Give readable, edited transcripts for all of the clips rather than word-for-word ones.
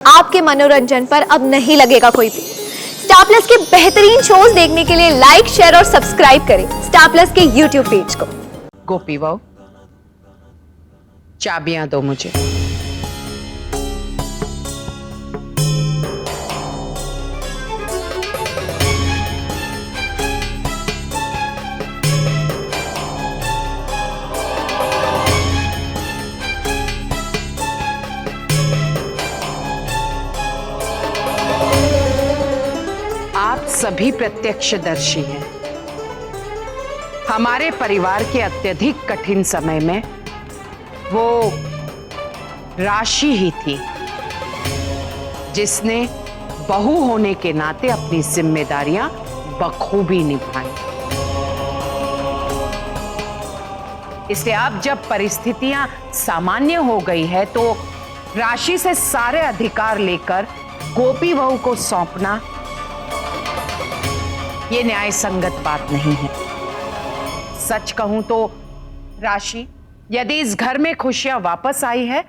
आपके मनोरंजन पर अब नहीं लगेगा कोई भी। स्टार प्लस के बेहतरीन शोज देखने के लिए लाइक, शेयर और सब्सक्राइब करें स्टार प्लस के यूट्यूब पेज को। गोपी बहू, चाबियां दो मुझे। आप सभी प्रत्यक्षदर्शी हैं। हमारे परिवार के अत्यधिक कठिन समय में वो राशि ही थी जिसने बहू होने के नाते अपनी जिम्मेदारियां बखूबी निभाई। इसलिए अब जब परिस्थितियां सामान्य हो गई है तो राशि से सारे अधिकार लेकर गोपी बहू को सौंपना ये न्याय संगत बात नहीं है। सच कहूं तो राशि, यदि इस घर में खुशियां वापस आई है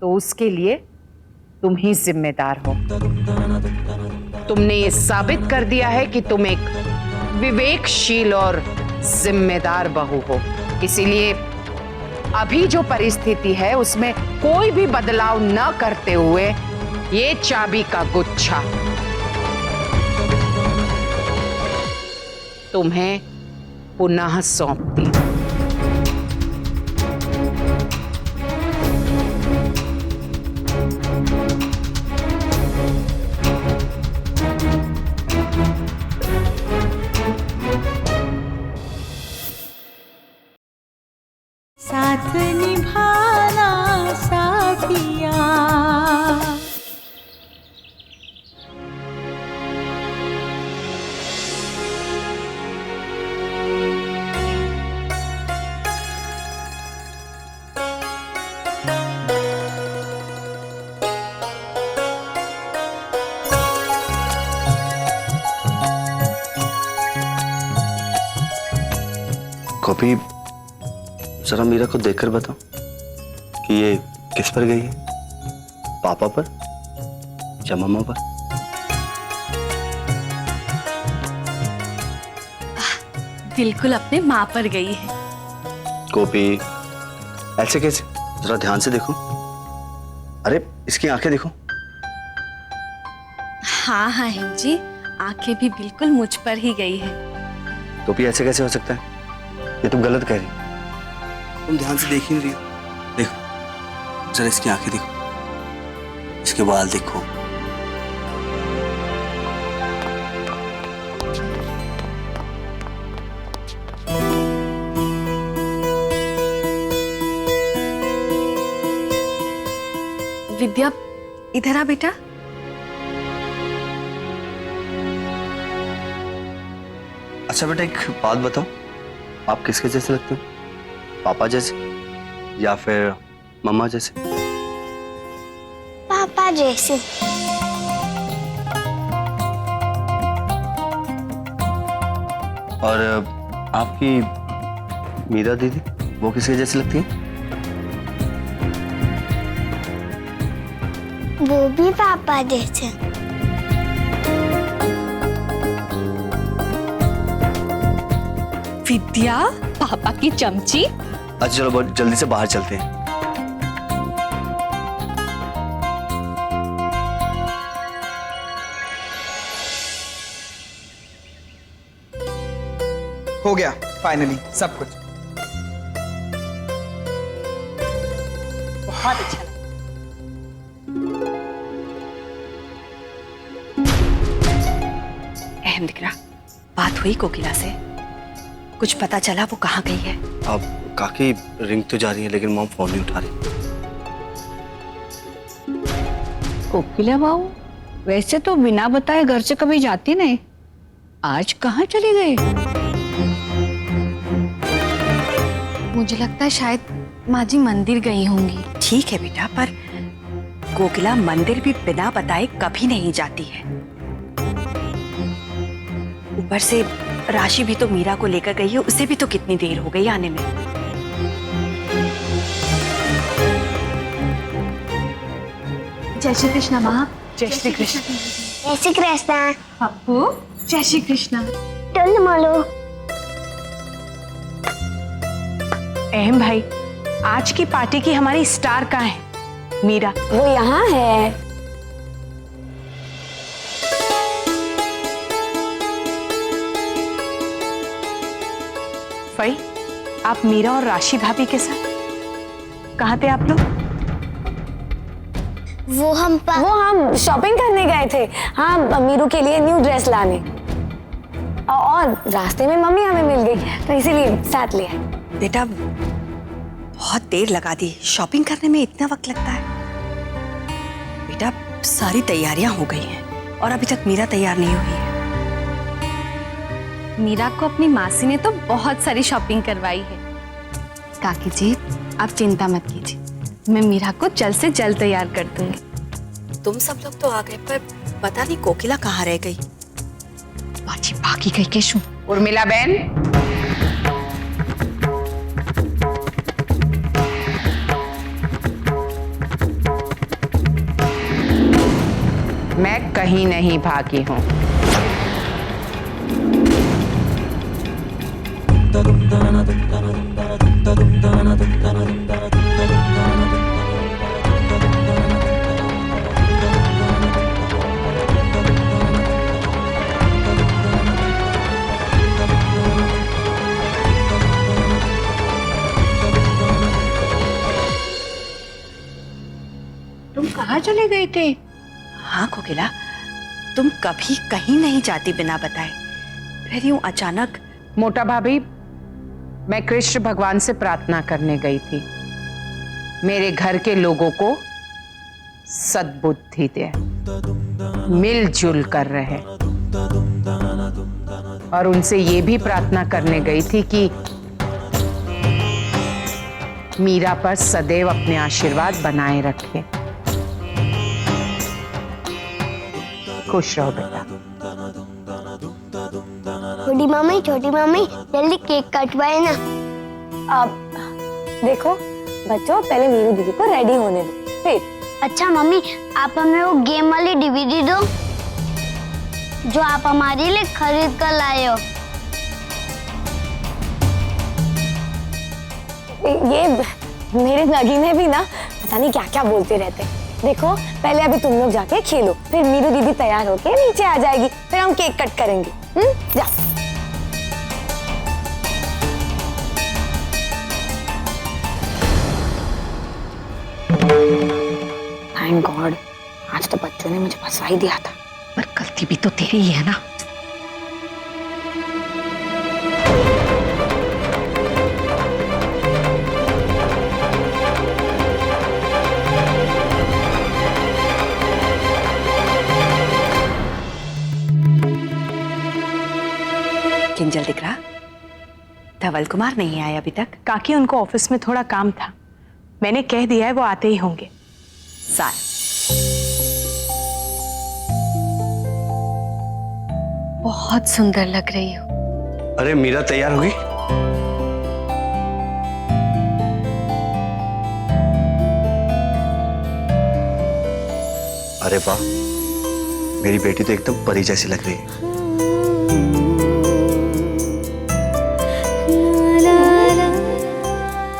तो उसके लिए तुम ही जिम्मेदार हो। तुमने ये साबित कर दिया है कि तुम एक विवेकशील और जिम्मेदार बहू हो। इसीलिए अभी जो परिस्थिति है उसमें कोई भी बदलाव न करते हुए ये चाबी का गुच्छा तुम्हें पुनः सौंपती। साथ निभाना साथिया। गोपी, जरा मीरा को देखकर बताओ कि ये किस पर गई है, पापा पर या मम्मा पर? बिल्कुल अपने माँ पर गई है। गोपी, ऐसे कैसे? जरा ध्यान से देखो। अरे इसकी आंखें देखो। हाँ हाँ हिम जी, आंखें भी बिल्कुल मुझ पर ही गई है। गोपी, ऐसे कैसे हो सकता है? ये तुम गलत कह रही हो। तुम ध्यान से देख ही नहीं रही हो। देखो जरा इसकी आंखें देखो, इसके बाल देखो। विद्या, इधर आ बेटा। अच्छा बेटा, एक बात बताओ, आप किसके जैसे लगते हो? पापा जैसे या फिर मम्मा जैसे? पापा जैसे। और आपकी मीरा दीदी, वो किसके जैसे लगती है? वो भी पापा जैसे। विद्या, पापा की चमची। अच्छा चलो, बहुत जल्दी से बाहर चलते हैं। हो गया फाइनली सब कुछ। बहुत अच्छा। अहम दिकरा, बात हुई कोकिला से? कुछ पता चला वो कहाँ गई है? अब काकी रिंग तो जा रही है लेकिन मॉम फोन नहीं उठा रही। कोकिला बहू वैसे तो बिना बताए घर से कभी जाती नहीं, आज कहाँ चली गई? मुझे लगता है शायद माँ जी मंदिर गई होंगी। ठीक है बेटा, पर कोकिला मंदिर भी बिना बताए कभी नहीं जाती है। ऊपर से राशि भी तो मीरा को लेकर गई है, उसे भी तो कितनी देर हो गई आने में। जय श्री कृष्ण माँ। जय श्री कृष्ण। ऐसे कृष्णा पप्पू जय श्री कृष्ण। टोल मालो। अहम भाई, आज की पार्टी की हमारी स्टार कहाँ है? मीरा। वो यहाँ है। फई, आप मीरा और राशि भाभी के साथ कहाँ थे आप लोग? वो हम शॉपिंग करने गए थे। हाँ, मीरू के लिए न्यू ड्रेस लाने। और रास्ते में मम्मी हमें मिल गई तो इसीलिए साथ ले आए। बेटा, बहुत देर लगा दी। शॉपिंग करने में इतना वक्त लगता है? बेटा, सारी तैयारियां हो गई हैं और अभी तक मीरा तैयार नहीं हुई है। मीरा को अपनी मासी ने तो बहुत सारी शॉपिंग करवाई है। काकी जी आप चिंता मत कीजिए, मैं मीरा को जल्द से जल्द तैयार कर दूंगी। तुम सब लोग तो आ गए, पर पता नहीं कोकिला कहाँ रह गई। बाजी बाकी गई के शू। उर्मिला बहन, मैं कहीं नहीं भागी हूं। तुम कहाँ चले गए थे? हाँ कोकिला, तुम कभी कहीं नहीं जाती बिना बताए, फिर यूं अचानक। मोटा भाभी, मैं कृष्ण भगवान से प्रार्थना करने गई थी, मेरे घर के लोगों को सद्बुद्धि दे, मिलजुल कर रहे। और उनसे ये भी प्रार्थना करने गई थी कि मीरा पर सदैव अपने आशीर्वाद बनाए रखे। खुश रहो बेटा। छोटी मम्मी जल्दी केक कटवाए ना। अब देखो बच्चों, पहले मीरू दीदी को रेडी होने दो फिर। अच्छा मम्मी, आप हमें वो गेम वाली डीवीडी दो जो आप हमारे लिए खरीद कर लाए हो। ये मेरे नगीने भी ना पता नहीं क्या क्या बोलते रहते हैं। देखो पहले अभी तुम लोग जाके खेलो, फिर मीरू दीदी तैयार होके नीचे आ जाएगी, फिर हम केक कट करेंगे। जा। थैंक गॉड, आज तो बच्चों ने मुझे फंसा ही दिया था। पर गलती भी तो तेरी ही है ना। किंजल दिख रहा? धवल कुमार नहीं आए अभी तक? काकी, उनको ऑफिस में थोड़ा काम था, मैंने कह दिया है वो आते ही होंगे। सार बहुत सुंदर लग रही हो। अरे मीरा तैयार होगी? अरे वाह, मेरी बेटी तो एकदम परी जैसी लग रही है।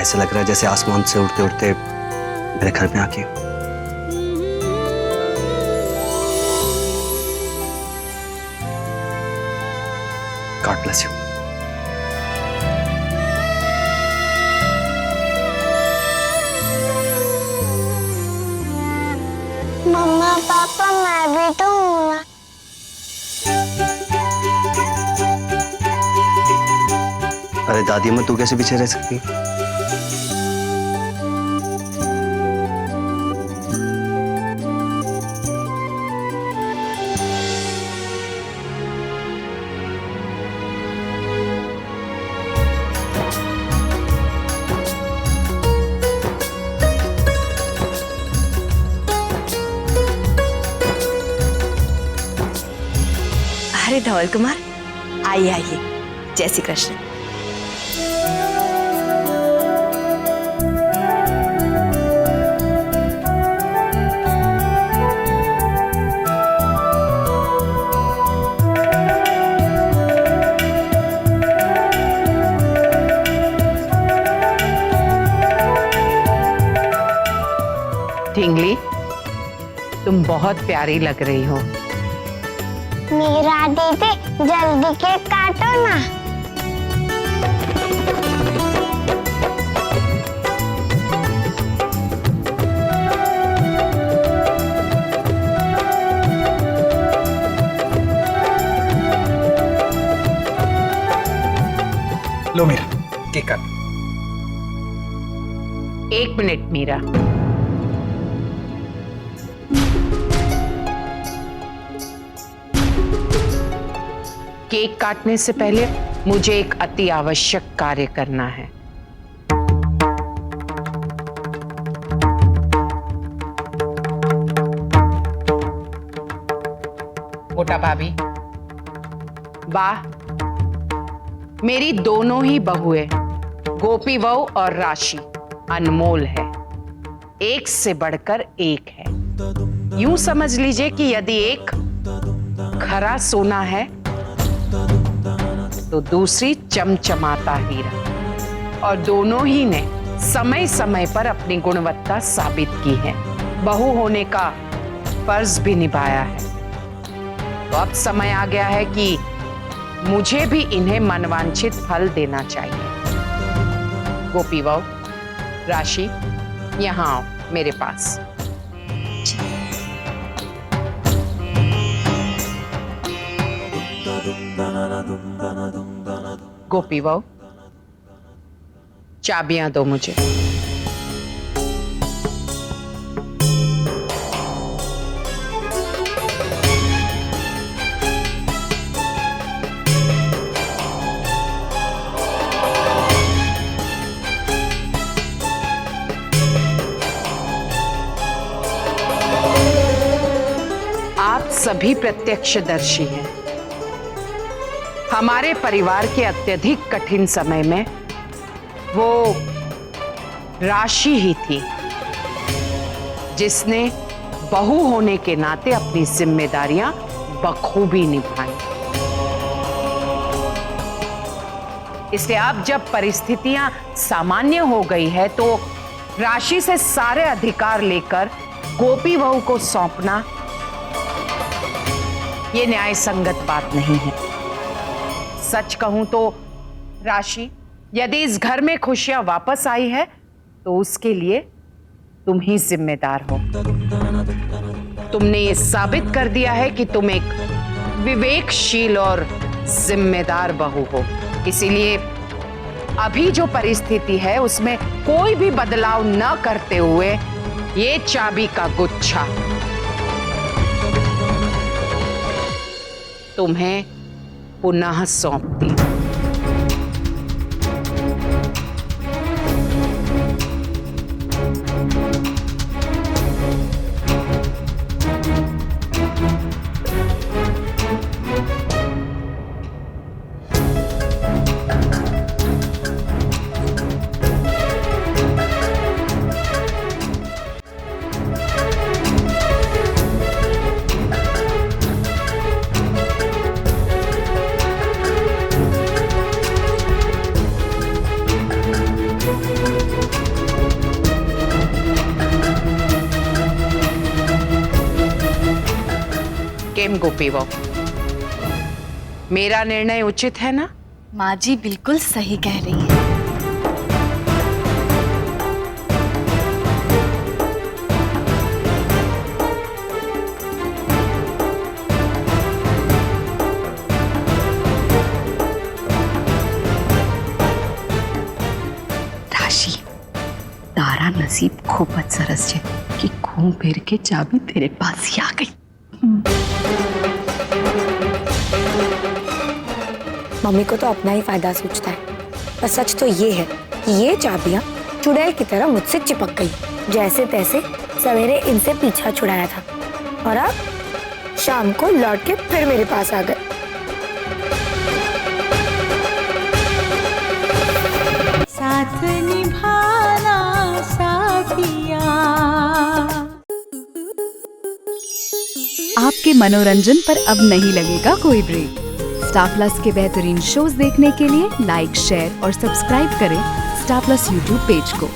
ऐसा लग रहा है जैसे आसमान से उड़ते उड़ते मेरे घर में आके। God bless you. मम्मा पापा मैं भी तो हूँ ना। अरे दादी अम्मा, तू कैसे पीछे रह सकती है? अरे धवल कुमार, आइए आइए। जय श्री कृष्ण। ढींगली, तुम बहुत प्यारी लग रही हो। मेरा दीदी जल्दी केक काटो ना। लो मीरा, केक काट। 1 मिनट मीरा। केक काटने से पहले मुझे एक अति आवश्यक कार्य करना है। मोटा भाभी, वाह, मेरी दोनों ही बहुएं गोपी बहू और राशि अनमोल है, एक से बढ़कर एक है। यूं समझ लीजिए कि यदि एक खरा सोना है तो दूसरी चमचमाता हीरा, और दोनों ही ने समय समय पर अपनी गुणवत्ता साबित की है, बहू होने का फर्ज भी निभाया है। तो अब समय आ गया है कि मुझे भी इन्हें मनवांछित फल देना चाहिए। गोपी बहू, राशि, यहां आओ मेरे पास। गोपी बहू, चाबियां दो मुझे। आप सभी प्रत्यक्षदर्शी हैं। हमारे परिवार के अत्यधिक कठिन समय में वो राशि ही थी जिसने बहू होने के नाते अपनी जिम्मेदारियां बखूबी निभाई। इसलिए अब जब परिस्थितियां सामान्य हो गई है तो राशि से सारे अधिकार लेकर गोपी बहू को सौंपना ये न्याय संगत बात नहीं है। सच कहूं तो राशि, यदि इस घर में खुशियां वापस आई है तो उसके लिए तुम ही जिम्मेदार हो। तुमने ये साबित कर दिया है कि तुम एक विवेकशील और जिम्मेदार बहू हो। इसीलिए अभी जो परिस्थिति है उसमें कोई भी बदलाव न करते हुए ये चाबी का गुच्छा तुम्हें पुनः सौंपती। केम गोपी बहू, मेरा निर्णय उचित है ना? माँ जी बिल्कुल सही कह रही है। राशि, तारा नसीब खूबच सरस है कि घूम फिर के चाबी तेरे पास ही आ गई। मम्मी को तो अपना ही फायदा सूझता है, पर सच तो ये है कि ये चाबियां चुड़ैल की तरह मुझसे चिपक गई। जैसे तैसे सवेरे इनसे पीछा छुड़ाया था और अब शाम को लौट के फिर मेरे पास आ गए। साथ निभाना साथिया। आपके मनोरंजन पर अब नहीं लगेगा कोई ब्रेक। स्टार प्लस के बेहतरीन शोज देखने के लिए लाइक, शेयर और सब्सक्राइब करें स्टार प्लस यूट्यूब पेज को।